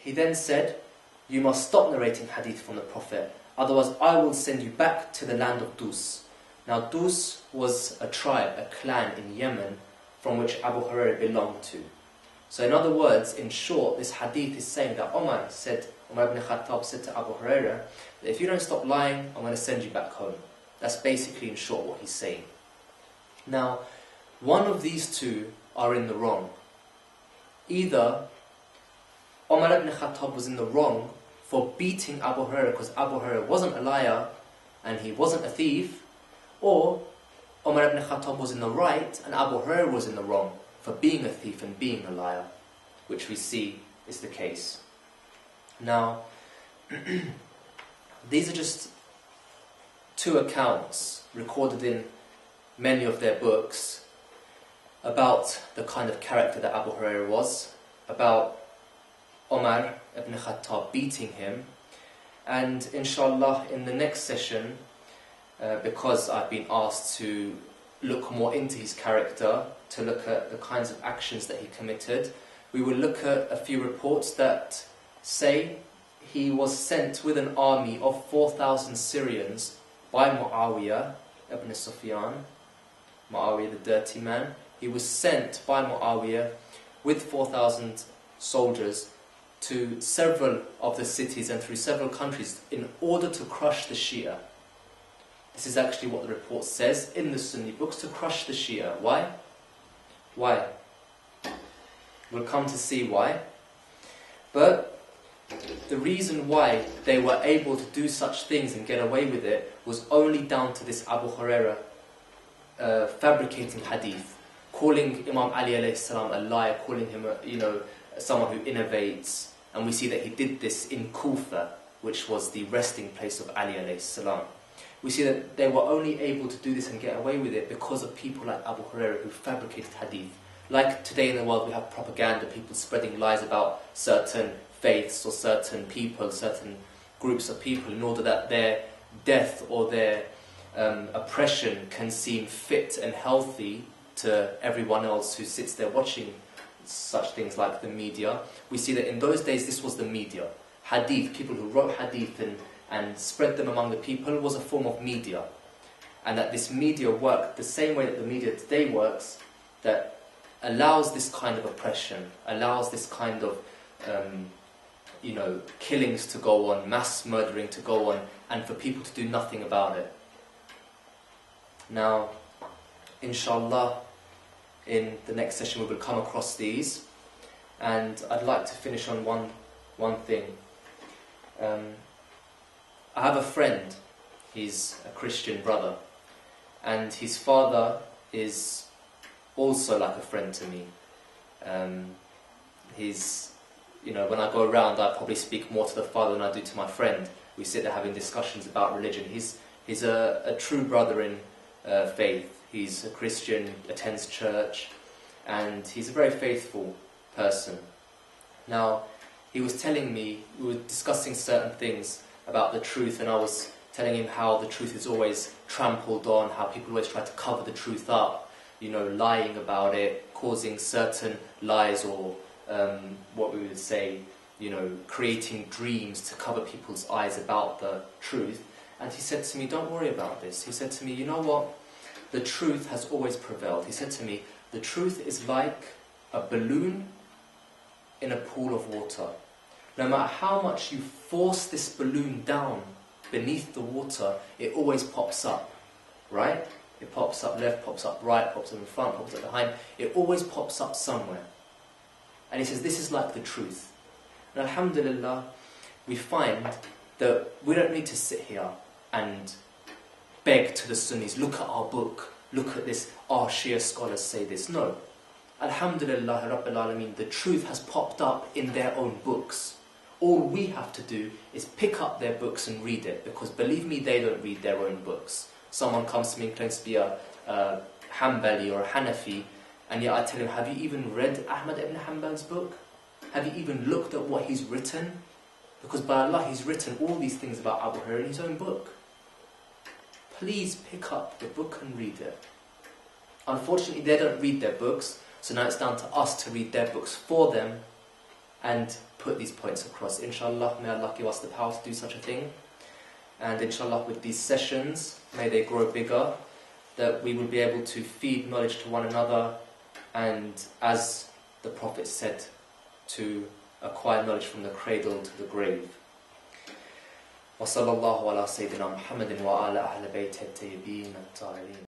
he then said, "You must stop narrating hadith from the Prophet, otherwise I will send you back to the land of Dus." Now Dus was a tribe, a clan in Yemen from which Abu Hurairah belonged to. So in other words, in short, this hadith is saying that Umar ibn Khattab said to Abu Hurairah, that if you don't stop lying, I'm going to send you back home. That's basically in short what he's saying. Now, one of these two are in the wrong. Either Umar ibn Khattab was in the wrong for beating Abu Hurairah because Abu Hurairah wasn't a liar and he wasn't a thief, or Umar ibn Khattab was in the right and Abu Hurairah was in the wrong for being a thief and being a liar, which we see is the case. Now, these are just two accounts recorded in many of their books about the kind of character that Abu Hurairah was, about Umar ibn Khattab beating him. And inshallah, in the next session, because I've been asked to look more into his character, to look at the kinds of actions that he committed, we will look at a few reports that say he was sent with an army of 4,000 Syrians by Muawiyah ibn Sufyan, Muawiyah the dirty man. He was sent by Muawiyah with 4,000 soldiers to several of the cities and through several countries in order to crush the Shia. This is actually what the report says in the Sunni books, to crush the Shia. Why? Why? We'll come to see why. But the reason why they were able to do such things and get away with it was only down to this Abu Hurairah fabricating hadith, calling Imam Ali alayhi salam a liar, calling him someone who innovates. And we see that he did this in Kufa, which was the resting place of Ali alayhi salam. We see that they were only able to do this and get away with it because of people like Abu Hurairah who fabricated hadith. Like today in the world we have propaganda, people spreading lies about certain faiths or certain people, certain groups of people, in order that their death or their oppression can seem fit and healthy to everyone else who sits there watching such things like the media. We see that in those days this was the media. Hadith, people who wrote hadith and spread them among the people, was a form of media. And that this media worked the same way that the media today works, that allows this kind of oppression, allows this kind of killings to go on, mass murdering to go on, and for people to do nothing about it. Now, inshallah, in the next session we will come across these, and I'd like to finish on one thing. I have a friend, he's a Christian brother, and his father is also like a friend to me. When I go around, I probably speak more to the father than I do to my friend. We sit there having discussions about religion. He's a true brother in faith. He's a Christian, attends church, and he's a very faithful person. Now, he was telling me, we were discussing certain things about the truth, and I was telling him how the truth is always trampled on, how people always try to cover the truth up, lying about it, causing certain lies, or what we would say, creating dreams to cover people's eyes about the truth. And he said to me, don't worry about this. He said to me, you know what? The truth has always prevailed. He said to me, the truth is like a balloon in a pool of water. No matter how much you force this balloon down beneath the water, it always pops up, right? It pops up left, pops up right, pops up in front, pops up behind. It always pops up somewhere. And he says, this is like the truth. And alhamdulillah, we find that we don't need to sit here and beg to the Sunnis, look at our book, look at this, our Shia scholars say this. No. Alhamdulillah Rabbil Alameen, the truth has popped up in their own books. All we have to do is pick up their books and read it, because believe me, they don't read their own books. Someone comes to me and claims to be a Hanbali or a Hanafi, and yet I tell him, have you even read Ahmad ibn Hanbal's book? Have you even looked at what he's written? Because by Allah, he's written all these things about Abu Hurairah in his own book. Please pick up the book and read it. Unfortunately, they don't read their books, so now it's down to us to read their books for them and put these points across. Inshallah, may Allah give us the power to do such a thing. And inshallah, with these sessions, may they grow bigger, that we will be able to feed knowledge to one another, and as the Prophet said, to acquire knowledge from the cradle to the grave. وصلى الله على سيدنا محمد وعلى أهل بيته الطيبين الطاهرين.